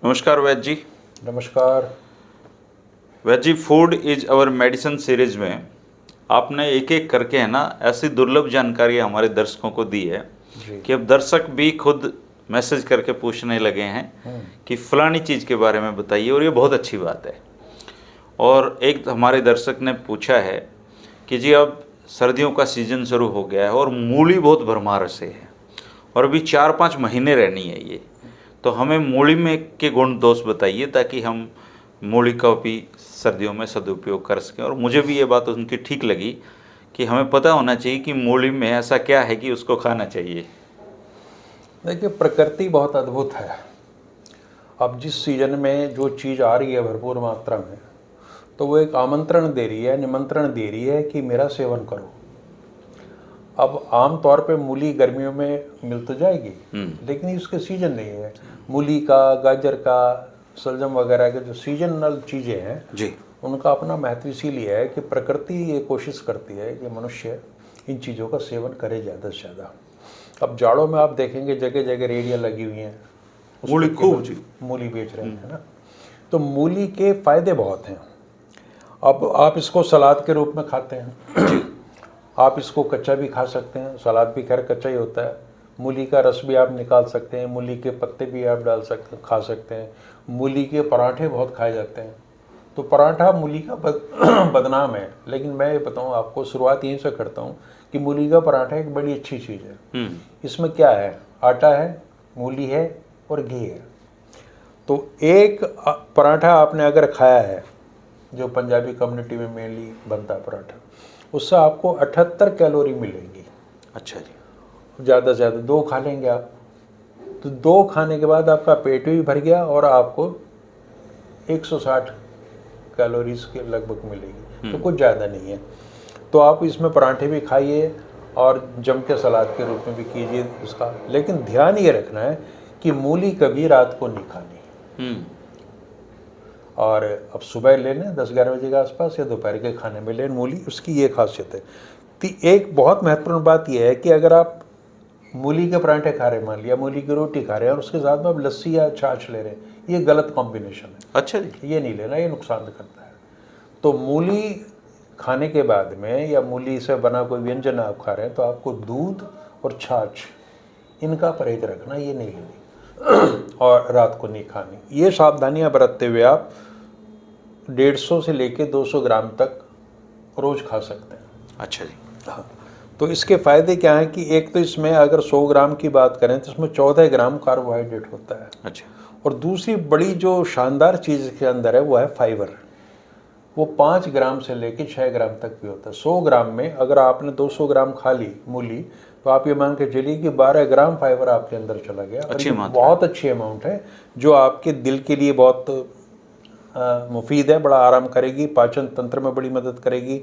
नमस्कार वैद्य जी। नमस्कार। वैद्य जी, food is our medicine series में आपने एक एक करके है ना ऐसी दुर्लभ जानकारी हमारे दर्शकों को दी है जी। कि अब दर्शक भी खुद मैसेज करके पूछने लगे हैं कि फलानी चीज़ के बारे में बताइए, और ये बहुत अच्छी बात है। और एक हमारे दर्शक ने पूछा है कि जी अब सर्दियों का सीजन शुरू हो गया है और मूली बहुत भरमार से है और अभी 4-5 महीने रहनी है ये, तो हमें मूली में के गुण दोष बताइए ताकि हम मूली का भी सर्दियों में सदुपयोग कर सकें। और मुझे भी ये बात उनकी ठीक लगी कि हमें पता होना चाहिए कि मूली में ऐसा क्या है कि उसको खाना चाहिए। देखिए, प्रकृति बहुत अद्भुत है। अब जिस सीजन में जो चीज़ आ रही है भरपूर मात्रा में, तो वो एक आमंत्रण दे रही है, निमंत्रण दे रही है कि मेरा सेवन करो। अब आम तौर पे मूली गर्मियों में मिल तो जाएगी, लेकिन इसके सीजन नहीं है। मूली का, गाजर का, शलजम वगैरह के जो सीजनल चीज़ें हैं जी। उनका अपना महत्व इसीलिए है कि प्रकृति ये कोशिश करती है कि मनुष्य इन चीज़ों का सेवन करे ज़्यादा से ज़्यादा। अब जाड़ों में आप देखेंगे जगह जगह रेहड़ियाँ लगी हुई हैं, उस मूली पे खूब केवल जी। मूली बेच रहे हैं, है ना। तो मूली के फायदे बहुत हैं। अब आप इसको सलाद के रूप में खाते हैं, आप इसको कच्चा भी खा सकते हैं, सलाद भी खैर कच्चा ही होता है। मूली का रस भी आप निकाल सकते हैं, मूली के पत्ते भी आप डाल सकते खा सकते हैं। मूली के पराठे बहुत खाए जाते हैं। तो पराठा मूली का बदनाम है, लेकिन मैं ये बताऊँ आपको, शुरुआत यहीं से करता हूँ कि मूली का पराठा एक बड़ी अच्छी चीज़ है। इसमें क्या है, आटा है, मूली है और घी है। तो एक पराठा आपने अगर खाया है, जो पंजाबी कम्युनिटी में मेनली बनता है पराठा, उससे आपको 78 कैलोरी मिलेंगी। अच्छा जी। ज़्यादा से ज़्यादा 2 खा लेंगे आप, तो 2 खाने के बाद आपका पेट भी भर गया और आपको 160 कैलोरीज के लगभग मिलेगी, तो कुछ ज़्यादा नहीं है। तो आप इसमें पराठे भी खाइए और जम के सलाद के रूप में भी कीजिए इसका। लेकिन ध्यान ये रखना है कि मूली कभी रात को नहीं खानी, और अब सुबह ले लें 10-11 बजे के आसपास या दोपहर के खाने में लें मूली, उसकी ये खासियत है। तो एक बहुत महत्वपूर्ण बात यह है कि अगर आप मूली के पराठे खा रहे हैं, मान लिया मूली की रोटी खा रहे हैं और उसके साथ में आप लस्सी या छाछ ले रहे हैं, ये गलत कॉम्बिनेशन है। अच्छा जी। ये नहीं लेना, ये नुकसान करता है। तो मूली खाने के बाद में या मूली से बना कोई व्यंजन आप खा रहे हैं, तो आपको दूध और छाछ इनका परहेज रखना, ये नहीं लेनी और रात को नहीं खानी। ये सावधानियां बरतते हुए आप 150 से लेके 200 ग्राम तक रोज खा सकते हैं। अच्छा जी। हाँ, तो इसके फायदे क्या हैं कि एक तो इसमें अगर 100 ग्राम की बात करें तो इसमें 14 ग्राम कार्बोहाइड्रेट होता है। अच्छा। और दूसरी बड़ी जो शानदार चीज़ के अंदर है वो है फाइबर। वो 5 ग्राम से लेके 6 ग्राम तक भी होता है। 100 ग्राम में अगर आपने 200 ग्राम खा ली मूली, तो आप ये मान के चलिए कि 12 ग्राम फाइबर आपके अंदर चला गया। और ये बहुत अच्छी अमाउंट है जो आपके दिल के लिए बहुत मुफीद है, बड़ा आराम करेगी, पाचन तंत्र में बड़ी मदद करेगी,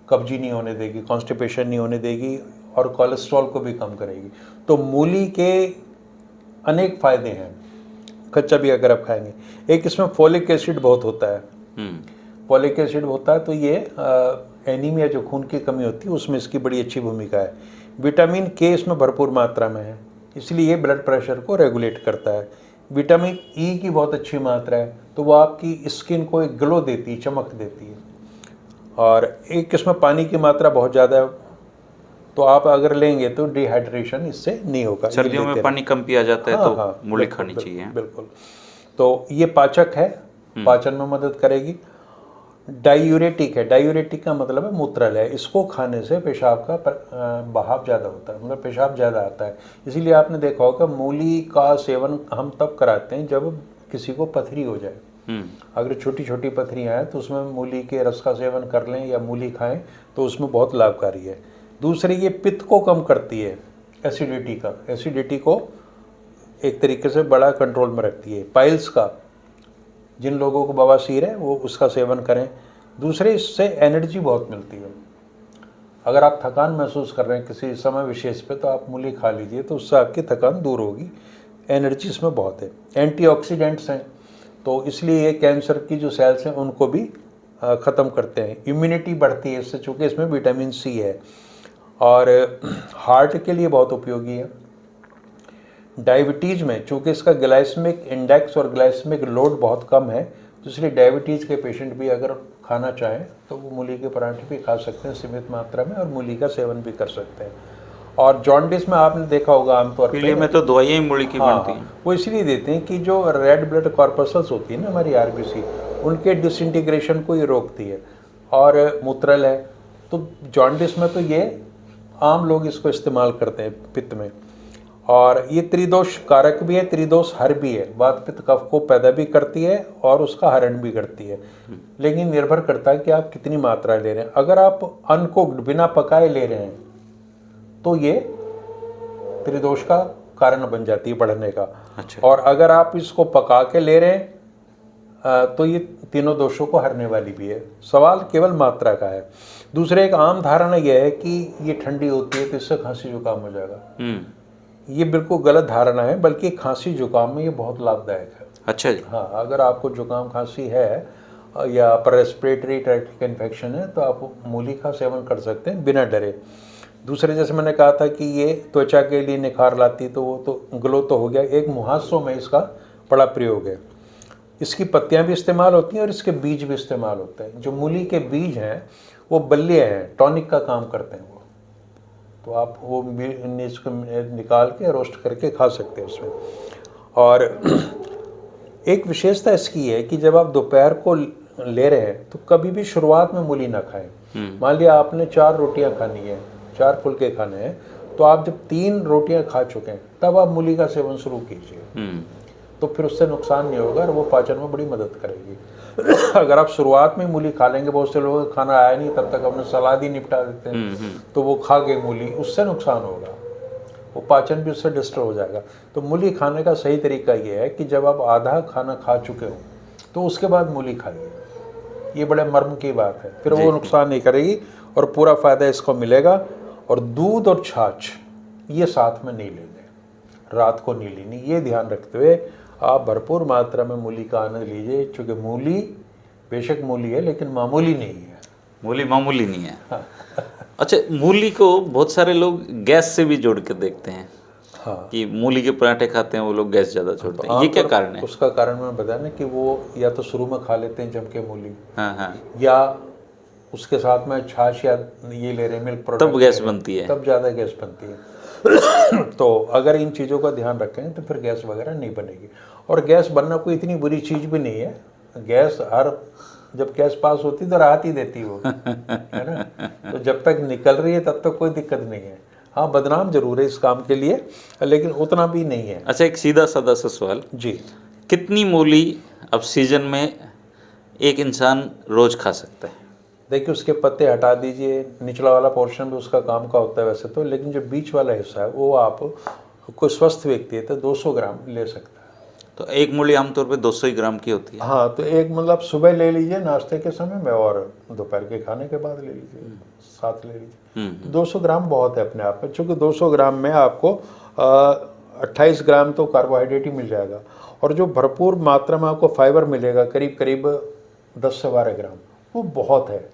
कब्जी नहीं होने देगी, कॉन्स्टिपेशन नहीं होने देगी और कोलेस्ट्रॉल को भी कम करेगी। तो मूली के अनेक फ़ायदे हैं, कच्चा भी अगर आप खाएंगे। एक इसमें फोलिक एसिड बहुत होता है। फोलिक एसिड होता है तो ये एनीमिया, जो खून की कमी होती है, उसमें इसकी बड़ी अच्छी भूमिका है। विटामिन के इसमें भरपूर मात्रा में है, इसलिए ये ब्लड प्रेशर को रेगुलेट करता है। विटामिन ई की बहुत अच्छी मात्रा है, तो वो आपकी स्किन को एक ग्लो देती है, चमक देती है। और एक इसमें पानी की मात्रा बहुत ज़्यादा है, तो आप अगर लेंगे तो डिहाइड्रेशन इससे नहीं होगा। सर्दियों में पानी कम पिया जाता है, तो मूली खानी चाहिए। बिल्कुल। तो ये पाचक है, पाचन में मदद करेगी। डायूरेटिक है, डायूरेटिक का मतलब है मूत्रालय। इसको खाने से पेशाब का बहाव ज़्यादा होता है, मतलब पेशाब ज़्यादा आता है। इसीलिए आपने देखा होगा मूली का सेवन हम तब कराते हैं जब किसी को पथरी हो जाए। अगर छोटी छोटी पथरियाँ हैं तो उसमें मूली के रस का सेवन कर लें या मूली खाएं तो उसमें बहुत लाभकारी है। दूसरी, ये पित्त को कम करती है, एसिडिटी को एक तरीके से बड़ा कंट्रोल में रखती है। पाइल्स का, जिन लोगों को बवासीर है वो उसका सेवन करें। दूसरे, इससे एनर्जी बहुत मिलती है। अगर आप थकान महसूस कर रहे हैं किसी समय विशेष पे, तो आप मूली खा लीजिए, तो उससे आपकी थकान दूर होगी। एनर्जी इसमें बहुत है। एंटीऑक्सीडेंट्स हैं, तो इसलिए ये कैंसर की जो सेल्स हैं उनको भी ख़त्म करते हैं। इम्यूनिटी बढ़ती है इससे, चूँकि इसमें विटामिन सी है। और हार्ट के लिए बहुत उपयोगी है। डायबिटीज़ में चूँकि इसका ग्लाइसेमिक इंडेक्स और ग्लाइसेमिक लोड बहुत कम है, तो इसलिए डायबिटीज़ के पेशेंट भी अगर खाना चाहें तो वो मूली के पराठे भी खा सकते हैं सीमित मात्रा में, और मूली का सेवन भी कर सकते हैं। और जॉन्डिस में आपने देखा होगा आमतौर पर पीले में तो दवाइयाँ ही मूली की बनती हैं। वो इसलिए देते हैं कि जो रेड ब्लड कॉर्पसल्स होती है ना हमारी आरबीसी, उनके डिसइंटीग्रेशन को ये रोकती है। और मूत्रल है, तो जॉन्डिस में तो ये आम लोग इसको इस्तेमाल करते हैं पित्त में। और ये त्रिदोष कारक भी है, त्रिदोष हर भी है, वात पित्त कफ को पैदा भी करती है और उसका हरण भी करती है। लेकिन निर्भर करता है कि आप कितनी मात्रा ले रहे हैं। अगर आप अनकुक्ड बिना पकाए ले रहे हैं तो ये त्रिदोष का कारण बन जाती है बढ़ने का। अच्छा। और अगर आप इसको पका के ले रहे हैं तो ये तीनों दोषों को हरने वाली भी है। सवाल केवल मात्रा का है। दूसरे एक आम धारणा यह है कि ये ठंडी होती है तो इससे खांसी जुकाम हो जाएगा। ये बिल्कुल गलत धारणा है, बल्कि खांसी जुकाम में ये बहुत लाभदायक है। अच्छा जी। हाँ, अगर आपको जुकाम खांसी है या अपर रेस्पिरेटरी ट्रैक्ट का इन्फेक्शन है तो आप मूली का सेवन कर सकते हैं बिना डरे। दूसरे, जैसे मैंने कहा था कि ये त्वचा के लिए निखार लाती, तो वो तो ग्लो तो हो गया। एक मुहासों में इसका बड़ा प्रयोग है। इसकी पत्तियां भी इस्तेमाल होती हैं और इसके बीज भी इस्तेमाल होते हैं। जो मूली के बीज हैं वो बल्ले हैं, टॉनिक का काम करते हैं वो, तो आप वो इसको निकाल के रोस्ट करके खा सकते हैं उसमें। और एक विशेषता इसकी है कि जब आप दोपहर को ले रहे हैं तो कभी भी शुरुआत में मूली ना खाएं। मान लिया आपने 4 रोटियां खानी है, 4 फुलके खाने हैं, तो आप जब 3 रोटियां खा चुके हैं तब आप मूली का सेवन शुरू कीजिए, तो फिर उससे नुकसान नहीं होगा और वो पाचन में बड़ी मदद करेगी। अगर आप शुरुआत में मूली खा लेंगे, बहुत से लोगों का खाना आया नहीं तब तक अपने सलाद ही निपटा देते हैं, तो वो खा गए मूली, उससे नुकसान होगा, वो पाचन भी उससे डिस्टर्ब हो जाएगा। तो मूली खाने का सही तरीका ये है कि जब आप आधा खाना खा चुके हो तो उसके बाद मूली खाइए। ये बड़े मर्म की बात है, फिर वो नुकसान नहीं करेगी और पूरा फायदा इसको मिलेगा। और दूध और छाछ ये साथ में नहीं लेने, रात को नहीं लेनी, ये ध्यान रखते हुए आप भरपूर मात्रा में मूली का आनंद लीजिए। क्योंकि मूली बेशक मूली है लेकिन मामूली नहीं है। मूली मामूली नहीं है। हाँ। अच्छा, मूली को बहुत सारे लोग गैस से भी जोड़ कर देखते हैं। हाँ। कि मूली के पराठे खाते हैं वो लोग गैस ज़्यादा छोड़ते हैं, ये क्या कारण है? उसका कारण मैंने बताया ना कि वो या तो शुरू में खा लेते हैं जम के मूली, हाँ, या उसके साथ में छाछ या ये ले रहे हैं मिल्क प्रोडक्ट, तब गैस बनती है, तब ज़्यादा गैस बनती है। तो अगर इन चीज़ों का ध्यान रखें तो फिर गैस वगैरह नहीं बनेगी। और गैस बनना कोई इतनी बुरी चीज़ भी नहीं है। गैस जब गैस पास होती तो राहत ही देती वो, है ना। तो जब तक निकल रही है तब तक कोई दिक्कत नहीं है। हाँ, बदनाम जरूर है इस काम के लिए, लेकिन उतना भी नहीं है। अच्छा, एक सीधा साधा सा सवाल जी, कितनी मूली अब सीजन में एक इंसान रोज खा सकता है? देखिए, उसके पत्ते हटा दीजिए, निचला वाला पोर्शन भी उसका काम का होता है वैसे तो, लेकिन जो बीच वाला हिस्सा है वो आप कोई स्वस्थ व्यक्ति है तो 200 ग्राम ले सकता है। तो एक मूली आमतौर पे 200 ग्राम की होती है। हाँ, तो एक मतलब सुबह ले लीजिए नाश्ते के समय में, और दोपहर के खाने के बाद ले लीजिए, साथ ले लीजिए। 200 ग्राम बहुत है अपने आप में, चूँकि 200 ग्राम में आपको 28 ग्राम तो कार्बोहाइड्रेट ही मिल जाएगा, और जो भरपूर मात्रा में आपको फाइबर मिलेगा करीब करीब 10 से 12 ग्राम, वो बहुत है।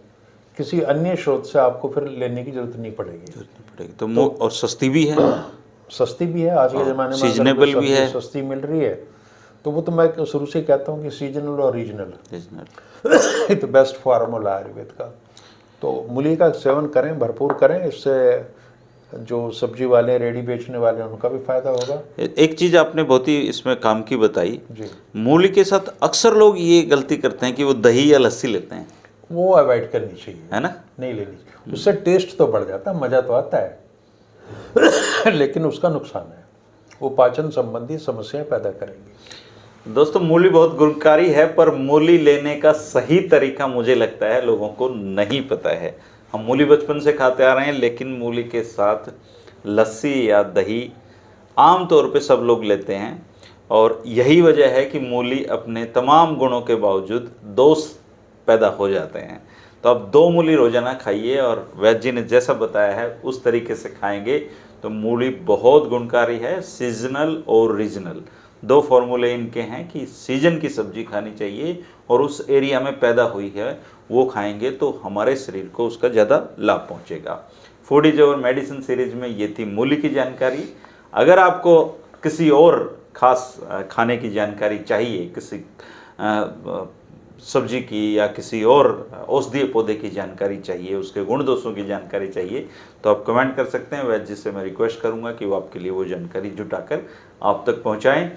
किसी अन्य स्रोत से आपको फिर लेने की जरूरत नहीं पड़ेगी। तो और सस्ती भी है। सस्ती भी है आज के ज़माने में, सीजनेबल भी है, सस्ती मिल रही है। तो वो तो मैं शुरू से कहता हूँ कि सीजनल और रीजनल तो बेस्ट फार्मूला आयुर्वेद का। तो मूली का सेवन करें, भरपूर करें, इससे जो सब्जी वाले रेडी बेचने वाले उनका भी फायदा होगा। एक चीज़ आपने बहुत ही इसमें काम की बताई जी, मूली के साथ अक्सर लोग ये गलती करते हैं कि वो दही या लस्सी लेते हैं, वो अवॉइड करनी चाहिए, है ना, नहीं लेनी चाहिए। उससे टेस्ट तो बढ़ जाता है, मज़ा तो आता है लेकिन उसका नुकसान है, वो पाचन संबंधी समस्याएं पैदा करेंगी। दोस्तों, मूली बहुत गुणकारी है, पर मूली लेने का सही तरीका मुझे लगता है लोगों को नहीं पता है। हम मूली बचपन से खाते आ रहे हैं, लेकिन मूली के साथ लस्सी या दही आम तौर पे सब लोग लेते हैं, और यही वजह है कि मूली अपने तमाम गुणों के बावजूद दोष पैदा हो जाते हैं। तो अब 2 मूली रोजाना खाइए, और वैद्य जी ने जैसा बताया है उस तरीके से खाएंगे तो मूली बहुत गुणकारी है। सीजनल और रीजनल 2 फॉर्मूले इनके हैं कि सीजन की सब्जी खानी चाहिए और उस एरिया में पैदा हुई है वो खाएंगे तो हमारे शरीर को उसका ज़्यादा लाभ पहुंचेगा। फूडीज और मेडिसिन सीरीज में ये थी मूली की जानकारी। अगर आपको किसी और खास खाने की जानकारी चाहिए, किसी सब्जी की या किसी और औषधीय पौधे की जानकारी चाहिए, उसके गुण दोषों की जानकारी चाहिए, तो आप कमेंट कर सकते हैं। वैद्य जी से मैं रिक्वेस्ट करूंगा कि वो आपके लिए वो जानकारी जुटाकर आप तक पहुंचाएं।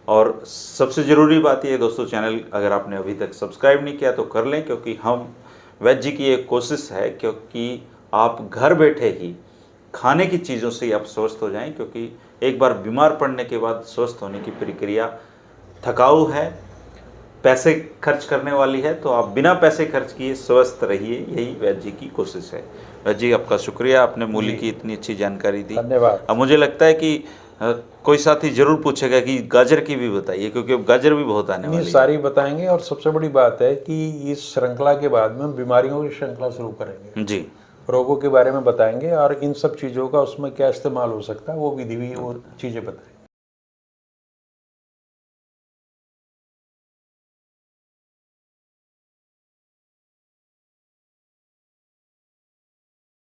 और सबसे ज़रूरी बात यह है दोस्तों, चैनल अगर आपने अभी तक सब्सक्राइब नहीं किया तो कर लें, क्योंकि हम वैद्य जी की एक कोशिश है क्योंकि आप घर बैठे ही खाने की चीज़ों से ही आप स्वस्थ हो जाएं, क्योंकि एक बार बीमार पड़ने के बाद स्वस्थ होने की प्रक्रिया थकाऊ है, पैसे खर्च करने वाली है। तो आप बिना पैसे खर्च किए स्वस्थ रहिए, यही वैद्य जी की कोशिश है। वैद्य जी आपका शुक्रिया, आपने मूली की इतनी अच्छी जानकारी दी। धन्यवाद। अब मुझे लगता है कि कोई साथी जरूर पूछेगा कि गाजर की भी बताइए, क्योंकि अब गाजर भी बहुत आने वाली है। सारी बताएंगे, और सबसे बड़ी बात है कि इस श्रृंखला के बाद में हम बीमारियों की श्रृंखला शुरू करेंगे जी, रोगों के बारे में बताएंगे, और इन सब चीज़ों का उसमें क्या इस्तेमाल हो सकता है वो विधि भी वो चीज़ें बताएंगे।